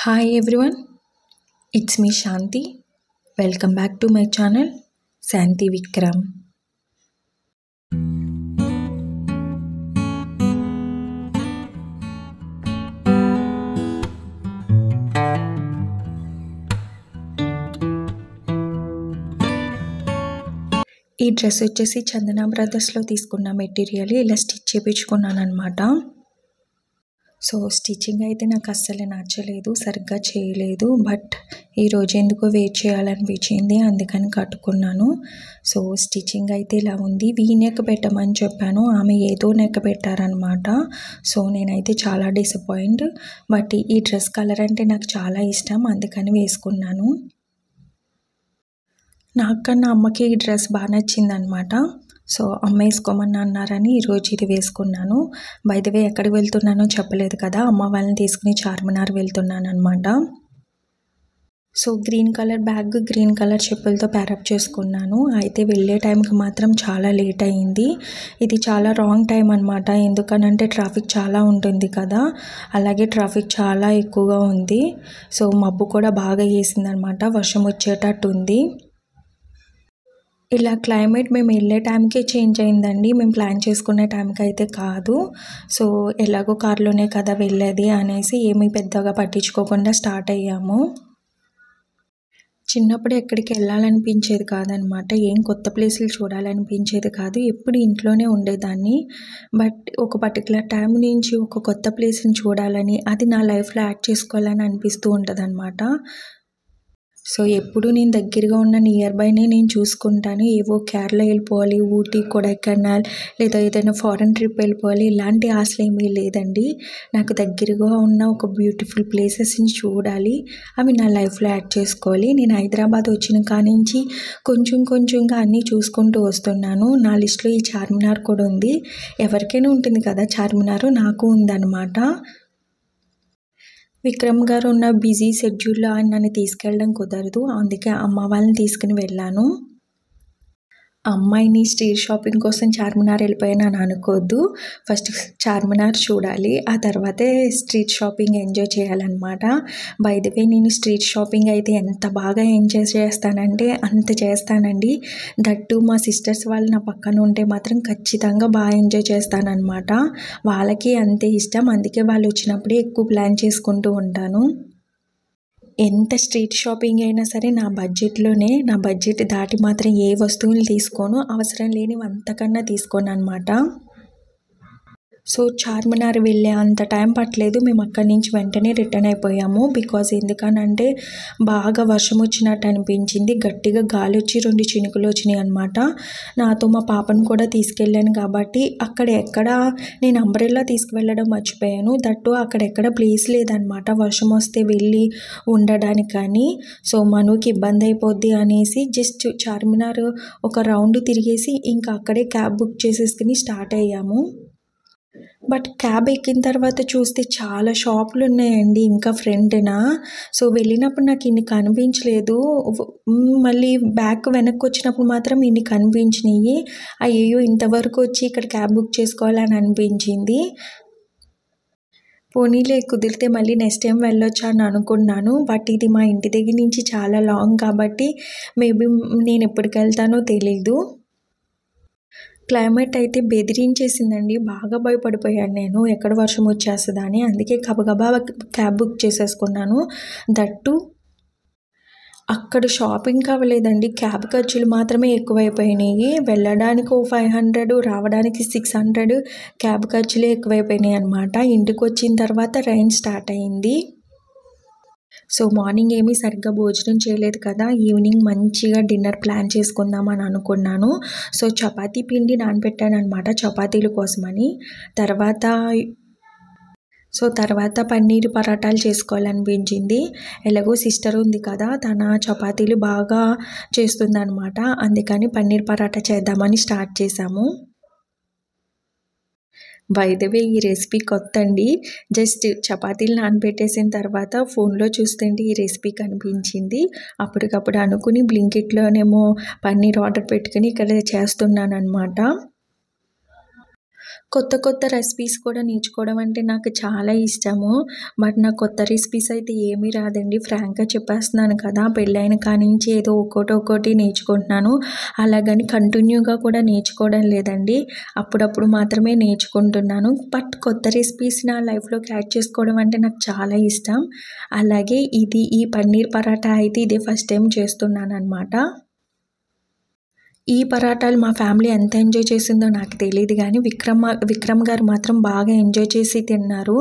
Hi everyone, it's me Shanti. Welcome back to my channel Shanti Vikram. ఈ dress వచ్చేసి చందన బ్రదర్స్లో తీసుకున్న material ఇలా stitch చేయించుకున్నాను అనమాట. సో స్టిచ్చింగ్ అయితే నాకు అస్సలు నచ్చలేదు, సరిగ్గా చేయలేదు. బట్ ఈరోజు ఎందుకో వెయిట్ చేయాలనిపించింది, అందుకని కట్టుకున్నాను. సో స్టిచ్చింగ్ అయితే ఇలా ఉంది. వీ నెక్ పెట్టమని చెప్పాను, ఆమె ఏదో నెక్ పెట్టారనమాట. సో నేనైతే చాలా డిసప్పాయింట్. బట్ ఈ డ్రెస్ కలర్ అంటే నాకు చాలా ఇష్టం, అందుకని వేసుకున్నాను. నాకన్నా అమ్మకి ఈ డ్రెస్ బాగా నచ్చిందనమాట. సో అమ్మ వేసుకోమని అన్నారని ఈరోజు ఇది వేసుకున్నాను. బై ద వే ఎక్కడికి వెళ్తున్నానో చెప్పలేదు కదా, అమ్మ వాళ్ళని తీసుకుని చార్మినార్ వెళ్తున్నాను అనమాట. So green colour bag, green colour చెప్పులతో ప్యారప్ చేసుకున్నాను. అయితే వెళ్ళే టైంకి మాత్రం చాలా లేట్ అయింది. ఇది చాలా రాంగ్ టైం అనమాట. ఎందుకనంటే ట్రాఫిక్ చాలా ఉంటుంది కదా, అలాగే ట్రాఫిక్ చాలా ఎక్కువగా ఉంది. సో మబ్బు కూడా బాగా వేసిందనమాట, వర్షం వచ్చేటట్టు ఉంది. ఇలా క్లైమేట్ మేము వెళ్ళే టైంకే చేంజ్ అయిందండి, మేము ప్లాన్ చేసుకునే టైంకి అయితే కాదు. సో ఎలాగో కార్లోనే కదా వెళ్ళేది అనేసి ఏమీ పెద్దగా పట్టించుకోకుండా స్టార్ట్ అయ్యాము. చిన్నప్పుడు ఎక్కడికి వెళ్ళాలనిపించేది కాదనమాట, ఏం కొత్త ప్లేసులు చూడాలనిపించేది కాదు, ఎప్పుడు ఇంట్లోనే ఉండేదాన్ని. బట్ ఒక పర్టికులర్ టైం నుంచి ఒక కొత్త ప్లేస్ని చూడాలని, అది నా లైఫ్లో యాడ్ చేసుకోవాలని అనిపిస్తూ ఉంటుంది అనమాట. సో ఎప్పుడు నేను దగ్గరగా ఉన్న నియర్ బైనే నేను చూసుకుంటాను. ఏవో కేరళ వెళ్ళిపోవాలి, ఊటీ, కొడైకెనాల్ లేదా ఏదైనా ఫారెన్ ట్రిప్ వెళ్ళిపోవాలి, ఇలాంటి ఆశలు ఏమీ లేదండి. నాకు దగ్గరగా ఉన్న ఒక బ్యూటిఫుల్ ప్లేసెస్ని చూడాలి, అవి నా లైఫ్లో యాడ్ చేసుకోవాలి. నేను హైదరాబాద్ వచ్చిన కానించి కొంచెంగా అన్నీ చూసుకుంటూ వస్తున్నాను. నా లిస్ట్లో ఈ చార్మినార్ కూడా ఉంది. ఎవరికైనా ఉంటుంది కదా చార్మినార్, నాకు ఉందన్నమాట. విక్రమ్ గారు ఉన్న బిజీ షెడ్యూల్లో ఆయన నన్ను తీసుకెళ్ళడం కుదరదు, అందుకే అమ్మ వాళ్ళని తీసుకుని వెళ్ళాను. అమ్మాయిని స్ట్రీట్ షాపింగ్ కోసం చార్మినార్ వెళ్ళిపోయాను అని అనుకోవద్దు. ఫస్ట్ చార్మినార్ చూడాలి, ఆ తర్వాతే స్ట్రీట్ షాపింగ్ ఎంజాయ్ చేయాలన్నమాట. బై ద వే నేను స్ట్రీట్ షాపింగ్ అయితే ఎంత బాగా ఎంజాయ్ చేస్తానంటే అంత చేస్తానండి. దట్టు మా సిస్టర్స్ వాళ్ళు నా పక్కన ఉంటే మాత్రం ఖచ్చితంగా బాగా ఎంజాయ్ చేస్తానన్నమాట. వాళ్ళకి అంతే ఇష్టం, అందుకే వాళ్ళు వచ్చినప్పుడే ఎక్కువ ప్లాన్ చేసుకుంటూ ఉంటాను. ఎంత స్ట్రీట్ షాపింగ్ అయినా సరే నా బడ్జెట్ దాటి మాత్రం ఏ వస్తువులు తీసుకోను, అవసరం లేనివి అంతకన్నా తీసుకోను అనమాట. సో చార్మినార్ వెళ్ళే అంత టైం పట్టలేదు, మేము అక్కడి నుంచి వెంటనే రిటర్న్ అయిపోయాము. బికాజ్ ఎందుకనంటే బాగా వర్షం వచ్చినట్టు అనిపించింది, గట్టిగా గాలి వచ్చి 2 చినుకులు వచ్చినాయి అనమాట. నాతో మా పాపను కూడా తీసుకెళ్ళాను కాబట్టి ఎక్కడ నేను అంబ్రెల్లా తీసుకువెళ్ళడం మర్చిపోయాను. దట్టు అక్కడెక్కడ ప్లేస్ లేదనమాట వర్షం వస్తే వెళ్ళి ఉండడానికి. కానీ సో మనుకి ఇబ్బంది అయిపోద్ది అనేసి జస్ట్ చార్మినార్ ఒక రౌండ్ తిరిగేసి ఇంకా అక్కడే క్యాబ్ బుక్ చేసేసుకుని స్టార్ట్ అయ్యాము. బట్ క్యాబ్ ఎక్కిన తర్వాత చూస్తే చాలా షాపులు ఉన్నాయండి ఇంకా ఫ్రంట్న. సో వెళ్ళినప్పుడు నాకు ఇన్ని కనిపించలేదు, మళ్ళీ వెనక్కి వచ్చినప్పుడు మాత్రం ఇన్ని కనిపించినాయి. అయ్యో ఇంతవరకు వచ్చి ఇక్కడ క్యాబ్ బుక్ చేసుకోవాలని అనిపించింది. పోనీలే కుదిరితే మళ్ళీ నెక్స్ట్ టైం వెళ్ళొచ్చు అని అనుకున్నాను. బట్ ఇది మా ఇంటి దగ్గర నుంచి చాలా లాంగ్ కాబట్టి మేబీ నేను ఎప్పటికి వెళ్తానో తెలీదు. క్లైమేట్ అయితే బెదిరించేసిందండి, బాగా భయపడిపోయాను నేను ఎక్కడ వర్షం వచ్చేస్తుందా అని. అందుకే గబగబా క్యాబ్ బుక్ చేసేసుకున్నాను. దట్టు అక్కడ షాపింగ్ అవ్వలేదండి, క్యాబ్ ఖర్చులు మాత్రమే ఎక్కువైపోయినాయి. వెళ్ళడానికి 500, రావడానికి 600 క్యాబ్ ఖర్చులే ఎక్కువైపోయినాయి అనమాట. ఇంటికి వచ్చిన తర్వాత రైన్ స్టార్ట్ అయింది. సో మార్నింగ్ ఏమీ సరిగ్గా భోజనం చేయలేదు కదా, ఈవినింగ్ మంచిగా డిన్నర్ ప్లాన్ చేసుకుందామని అనుకున్నాను. సో చపాతీ పిండి నానబెట్టాను అనమాట చపాతీల కోసమని. తర్వాత పన్నీర్ పరాటాలు చేసుకోవాలనిపించింది. ఎలాగో సిస్టర్ ఉంది కదా, తన చపాతీలు బాగా చేస్తుందనమాట, అందుకని పన్నీర్ పరాటా చేద్దామని స్టార్ట్ చేసాము. బై ద వే ఈ రెసిపీ కొత్త అండి, జస్ట్ చపాతీలు నానబెట్టేసిన తర్వాత ఫోన్లో చూస్తుంటే ఈ రెసిపీ కనిపించింది. అప్పటికప్పుడు అనుకుని బ్లింకిట్లోనేమో పన్నీర్ ఆర్డర్ పెట్టుకుని ఇక్కడ చేస్తున్నాను అనమాట. కొత్త కొత్త రెసిపీస్ కూడా నేర్చుకోవడం అంటే నాకు చాలా ఇష్టము. బట్ నాకు కొత్త రెసిపీస్ అయితే ఏమీ రాదండి. ఫ్రాంక్‌గా చెప్పేస్తున్నాను కదా! పెళ్ళైన కానించి ఏదో ఒక్కోటి నేర్చుకుంటున్నాను. అలాగని కంటిన్యూగా కూడా నేర్చుకోవడం లేదండి. అప్పుడప్పుడు మాత్రమే నేర్చుకుంటున్నాను. బట్ కొత్త రెసిపీస్ నా లైఫ్‌లోకి యాడ్ చేసుకోవడం అంటే నాకు చాలా ఇష్టం. అలాగే ఈ పన్నీర్ పరాటా అయితే ఇదే ఫస్ట్ టైం చేస్తున్నాననమాట. ఈ పరాటాలు మా ఫ్యామిలీ ఎంత ఎంజాయ్ చేసిందో నాకు తెలీదు గానీ, విక్రమ్ గారు మాత్రం బాగా ఎంజాయ్ చేసి తిన్నారు.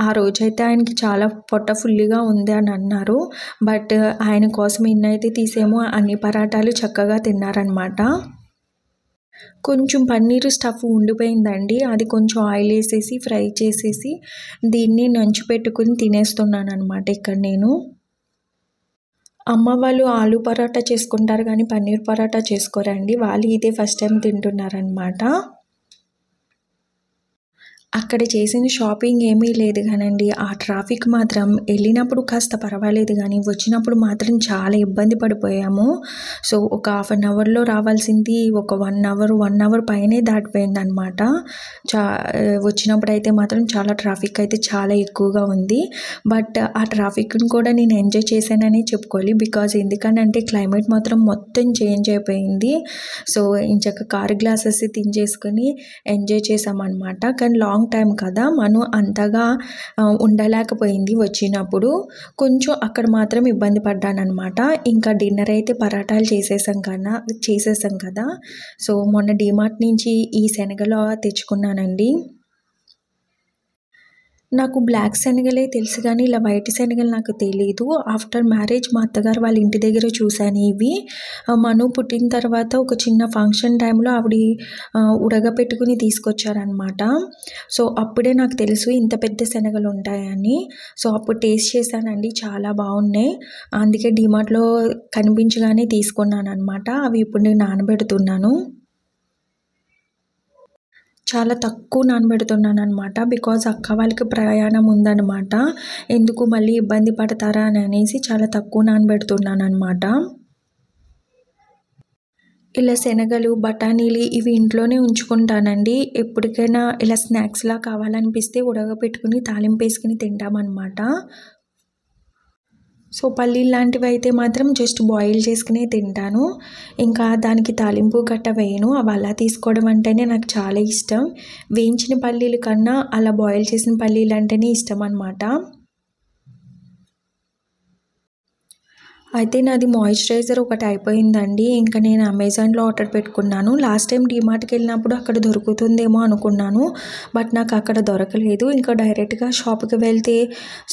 ఆ రోజైతే ఆయనకి చాలా పొట్ట ఫుల్లుగా ఉంది అని అన్నారు. బట్ ఆయన కోసం ఎన్నైతే తీసామో అన్ని పరాటాలు చక్కగా తిన్నారనమాట. కొంచెం పన్నీరు స్టఫ్ ఉండిపోయిందండి. అది కొంచెం ఆయిల్ ఏసేసి, ఫ్రై చేసేసి దీన్ని నంచు పెట్టుకొని తినేస్తున్నాననమాట ఇక్కడ నేను. అమ్మ వాళ్ళు ఆలు పరోటా చేసుకుంటారు కానీ పన్నీర్ పరోటా చేసుకోరండి. వాళ్ళు ఇదే ఫస్ట్ టైం తింటున్నారనమాట. అక్కడ చేసిన షాపింగ్ ఏమీ లేదు గానండి. ఆ ట్రాఫిక్ మాత్రం వెళ్ళినప్పుడు కాస్త పర్వాలేదు గానీ, వచ్చినప్పుడు మాత్రం చాలా ఇబ్బంది పడిపోయాము. సో, ఒక హాఫ్ అన్ అవర్‌లో రావాల్సింది ఒక 1 అవర్ పైనే దాటిపోయిందనమాట. వచ్చినప్పుడైతే మాత్రం చాలా ట్రాఫిక్ అయితే చాలా ఎక్కువగా ఉంది. బట్ ఆ ట్రాఫిక్‌ని కూడా నేను ఎంజాయ్ చేశాననే చెప్పుకోవాలి. బికాజ్ ఎందుకనంటే క్లైమేట్ మాత్రం మొత్తం చేంజ్ అయిపోయింది. సో, ఎంచక్కా కారు గ్లాసెస్ దించేసుకొని ఎంజాయ్ చేశామనమాట. కానీ లాంగ్ టైం కదా! మనం అంతగా ఉండలేకపోయింది వచ్చినప్పుడు. కొంచెం అక్కడ మాత్రం ఇబ్బంది పడ్డాననమాట. ఇంకా డిన్నర్ అయితే పరాటాలు చేసేసాం కదా! సో, మొన్న డీమార్ట్ నుంచి ఈ శనగలు తెచ్చుకున్నానండి. నాకు బ్లాక్ శనగలే తెలుసు గానీ, ఇలా వైట్ శనగలు నాకు తెలీదు. ఆఫ్టర్ మ్యారేజ్ మా అత్తగారు వాళ్ళ ఇంటి దగ్గర చూశాను ఇవి. మను పుట్టిన తర్వాత ఒక చిన్న ఫంక్షన్ టైంలో ఉడకపెట్టుకుని తీసుకొచ్చారనమాట. సో, అప్పుడే నాకు తెలుసు ఇంత పెద్ద శనగలు ఉంటాయని. సో, అప్పుడు టేస్ట్ చేశానండి. చాలా బాగున్నాయి. అందుకే డీమార్ట్‌లో కనిపించగానే తీసుకున్నాననమాట. అవి ఇప్పుడు నేను నానబెడుతున్నాను. చాలా తక్కువ నానబెడుతున్నాననమాట. బికాజ్ అక్క వాళ్ళకి ప్రయాణం ఉందనమాట. ఎందుకు మళ్ళీ ఇబ్బంది పడతారా అని అనేసి చాలా తక్కువ నానబెడుతున్నాననమాట. ఇలా శనగలు, బఠానీలు ఇవి ఇంట్లోనే ఉంచుకుంటానండి. ఎప్పటికైనా ఇలా స్నాక్స్‌లా కావాలనిపిస్తే ఉడకబెట్టుకుని తాలింపేసుకుని తింటామనమాట. సో, పల్లీలు లాంటివైతే మాత్రం జస్ట్ బాయిల్ చేసుకునే తింటాను. ఇంకా దానికి తాలింపు గట్ట వేయను. అవి అలా తీసుకోవడం అంటేనే నాకు చాలా ఇష్టం. వేయించిన పల్లీల కన్నా అలా బాయిల్ చేసిన పల్లీలు అంటేనే ఇష్టం అనమాట. అయితే నాది మాయిశ్చరైజర్ ఒకటి అయిపోయిందండి. ఇంకా నేను అమెజాన్‌లో ఆర్డర్ పెట్టుకున్నాను. లాస్ట్ టైం డీమార్ట్‌కి వెళ్ళినప్పుడు అక్కడ దొరుకుతుందేమో అనుకున్నాను. బట్ నాకు అక్కడ దొరకలేదు. ఇంకా డైరెక్ట్‌గా షాప్‌కి వెళ్తే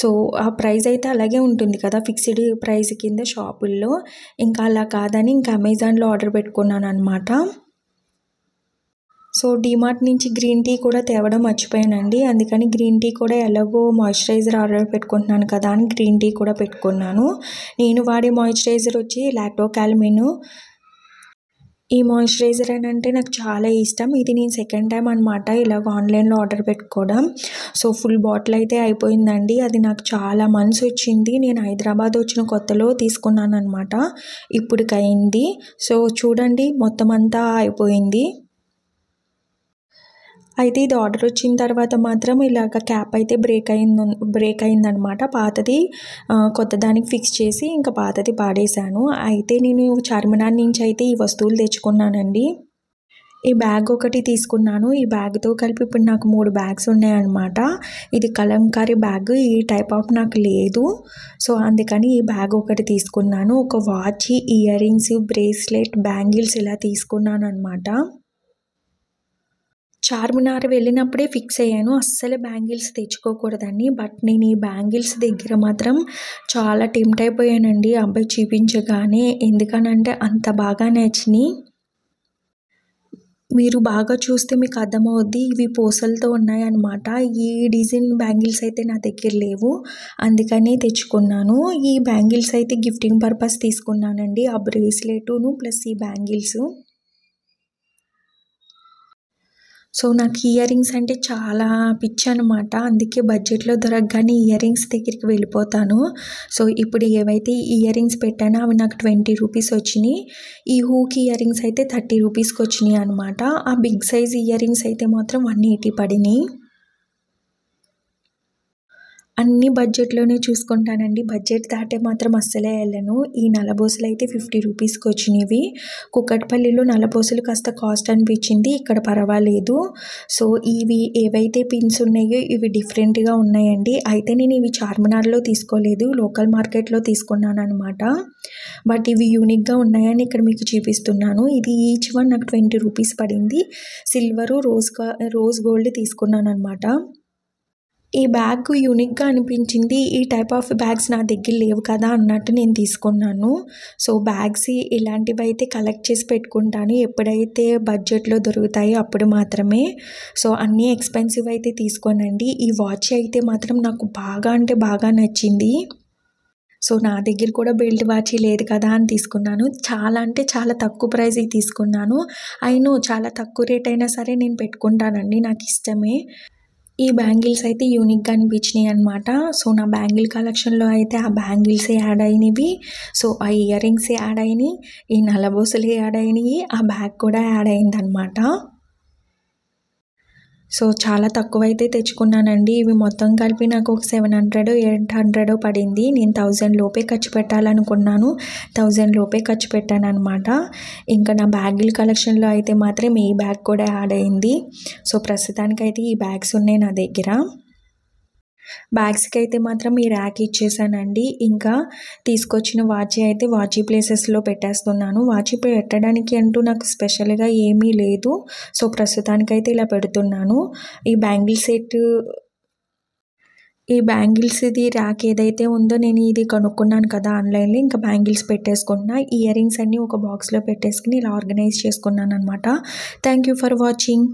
సో, ఆ ప్రైస్ అయితే అలాగే ఉంటుంది కదా! ఫిక్స్డ్ ప్రైస్ కింద షాపుల్లో. ఇంకా అలా కాదని ఇంకా అమెజాన్‌లో ఆర్డర్ పెట్టుకున్నాననమాట. సో, డీమార్ట్ నుంచి గ్రీన్ టీ కూడా తేవడం మర్చిపోయానండి. అందుకని గ్రీన్ టీ కూడా ఎలాగో మాయిశ్చరైజర్ ఆర్డర్ పెట్టుకుంటున్నాను కదా అని గ్రీన్ టీ కూడా పెట్టుకున్నాను. నేను వాడే మాయిశ్చరైజర్ వచ్చి లాక్టోకాల్మిన్. ఈ మాయిశ్చరైజర్ అంటే నాకు చాలా ఇష్టం. ఇది నేను సెకండ్ టైం అనమాట ఇలాగ ఆన్లైన్‌లో ఆర్డర్ పెట్టుకోవడం. సో, ఫుల్ బాటిల్ అయితే అయిపోయిందండి. అది నాకు చాలా మంత్స్ వచ్చింది. నేను హైదరాబాద్ వచ్చిన కొత్తలో తీసుకున్నాననమాట. ఇప్పటికయింది. సో, చూడండి మొత్తం అంతా అయిపోయింది. అయితే ఇది ఆర్డర్ వచ్చిన తర్వాత మాత్రం ఇలాగ క్యాప్ అయితే బ్రేక్ అయిందనమాట. పాతది కొత్త దానికి ఫిక్స్ చేసి ఇంకా పాతది పాడేశాను. అయితే నేను చార్మినార్ నుంచి అయితే ఈ వస్తువులు తెచ్చుకున్నానండి. ఈ బ్యాగ్ ఒకటి తీసుకున్నాను. ఈ బ్యాగ్‌తో కలిపి ఇప్పుడు నాకు 3 బ్యాగ్స్ ఉన్నాయన్నమాట. ఇది కలంకారీ బ్యాగ్. ఈ టైప్ ఆఫ్ నాకు లేదు. సో, అందుకని ఈ బ్యాగ్ ఒకటి తీసుకున్నాను. ఒక watch, ear rings, bracelet, bangles ఇలా తీసుకున్నానన్నమాట. చార్మినార్ వెళ్ళినప్పుడే ఫిక్స్ అయ్యాను. అస్సలు బ్యాంగిల్స్ తెచ్చుకోకూడదని. బట్ నేను ఈ బ్యాంగిల్స్ దగ్గర మాత్రం చాలా టెంప్ట్ అయిపోయానండి. అబ్బాయి చూపించగానే. ఎందుకనంటే అంత బాగా నచ్చినాయి. మీరు బాగా చూస్తే మీకు అర్థమవుద్ది. ఇవి పూసలతో ఉన్నాయన్నమాట. ఈ డిజైన్ బ్యాంగిల్స్ అయితే నా దగ్గర లేవు. అందుకని తెచ్చుకున్నాను. ఈ బ్యాంగిల్స్ అయితే గిఫ్టింగ్ పర్పస్ తీసుకున్నానండి. ఆ బ్రేస్లెటును ప్లస్ ఈ బ్యాంగిల్స్. సో నాకు ఇయర్ రింగ్స్ అంటే చాలా పిచ్చి అనమాట. అందుకే బడ్జెట్‌లో దొరకగానే ఇయర్ రింగ్స్ దగ్గరికి వెళ్ళిపోతాను. సో ఇప్పుడు ఏవైతే ఇయర్ రింగ్స్ పెట్టానో అవి నాకు 20 రూపీస్ వచ్చినాయి. ఈ హూక్ ఇయర్ రింగ్స్ అయితే 30 రూపీస్‌కి వచ్చినాయి అనమాట. ఆ బిగ్ సైజ్ ఇయర్ రింగ్స్ అయితే మాత్రం 180 పడినాయి. అన్నీ బడ్జెట్‌లోనే చూసుకుంటానండి. బడ్జెట్ దాటే మాత్రం అస్సలే ఎళ్ళను. ఈ నల్లబోసలైతే 50 రూపీస్‌కి వచ్చినవి. కుకట్పల్లిలో నల్లబోసలు కాస్త కాస్ట్ అనిపించింది. ఇక్కడ పర్వాలేదు. సో ఇవి ఏవైతే పిన్స్ ఉన్నాయో ఇవి డిఫరెంట్‌గా ఉన్నాయండి. అయితే నేను ఇవి చార్మినార్‌లో తీసుకోలేదు. లోకల్ మార్కెట్‌లో తీసుకున్నాననమాట. బట్ ఇవి యూనిక్‌గా ఉన్నాయని ఇక్కడ మీకు చూపిస్తున్నాను. ఇది ఈచ్ వన్ నాకు 20 రూపీస్ పడింది. సిల్వరు, రోజ్ గోల్డ్ తీసుకున్నాననమాట. ఈ బ్యాగ్ యూనిక్‌గా అనిపించింది. ఈ టైప్ ఆఫ్ బ్యాగ్స్ నా దగ్గర లేవు కదా అన్నట్టు నేను తీసుకున్నాను. సో బ్యాగ్స్ ఇలాంటివైతే కలెక్ట్ చేసి పెట్టుకుంటాను. ఎప్పుడైతే బడ్జెట్‌లో దొరుకుతాయో అప్పుడు మాత్రమే. సో అన్నీ ఎక్స్‌పెన్సివ్ అయితే తీసుకోనండి. ఈ వాచ్ అయితే మాత్రం నాకు బాగా అంటే బాగా నచ్చింది. సో నా దగ్గర కూడా బెల్ట్ వాచ్ లేదు కదా అని తీసుకున్నాను. చాలా అంటే చాలా తక్కువ ప్రైస్‌కి తీసుకున్నాను. చాలా తక్కువ రేట్ అయినా సరే నేను పెట్టుకుంటానండి. నాకు ఇష్టమే. ఈ బ్యాంగిల్స్ అయితే యూనిక్‌గా అనిపించినాయి అనమాట. సో నా బ్యాంగిల్ కలెక్షన్‌లో అయితే ఆ బ్యాంగిల్సే యాడ్ అయినవి. సో ఆ ఇయర్ రింగ్స్ యాడ్ అయినాయి. ఈ నల్లబోసలు యాడ్ అయినాయి. ఆ బ్యాగ్ కూడా యాడ్ అయిందనమాట. సో చాలా తక్కువైతే తెచ్చుకున్నానండి. ఇవి మొత్తం కలిపి నాకు ఒక 700, 800 పడింది. నేను 1000 లోపే ఖర్చు పెట్టాలనుకున్నాను. 1000 లోపే ఖర్చు పెట్టాననమాట. ఇంకా నా బ్యాగుల కలెక్షన్‌లో అయితే మాత్రం ఈ బ్యాగ్ కూడా యాడ్ అయింది. సో ప్రస్తుతానికైతే ఈ బ్యాగ్స్ ఉన్నాయి నా దగ్గర. బ్యాగ్స్‌కి అయితే మాత్రం ఈ ర్యాక్ ఇచ్చేసానండి. ఇంకా తీసుకొచ్చిన వాచీ అయితే వాచీ ప్లేసెస్‌లో పెట్టేస్తున్నాను. వాచీ పెట్టడానికి అంటూ నాకు స్పెషల్‌గా ఏమీ లేదు. సో ప్రస్తుతానికైతే ఇలా పెడుతున్నాను. ఈ బ్యాంగిల్ సెట్ ఈ బ్యాంగిల్స్‌ది ర్యాక్ ఏదైతే ఉందో నేను ఇది కనుక్కున్నాను కదా ఆన్‌లైన్‌లో. ఇంకా బ్యాంగిల్స్ పెట్టేసుకుంటున్నా. ఇయర్ రింగ్స్ అన్నీ ఒక బాక్స్‌లో పెట్టేసుకొని ఇలా ఆర్గనైజ్ చేసుకున్నాననమాట. Thank you for watching.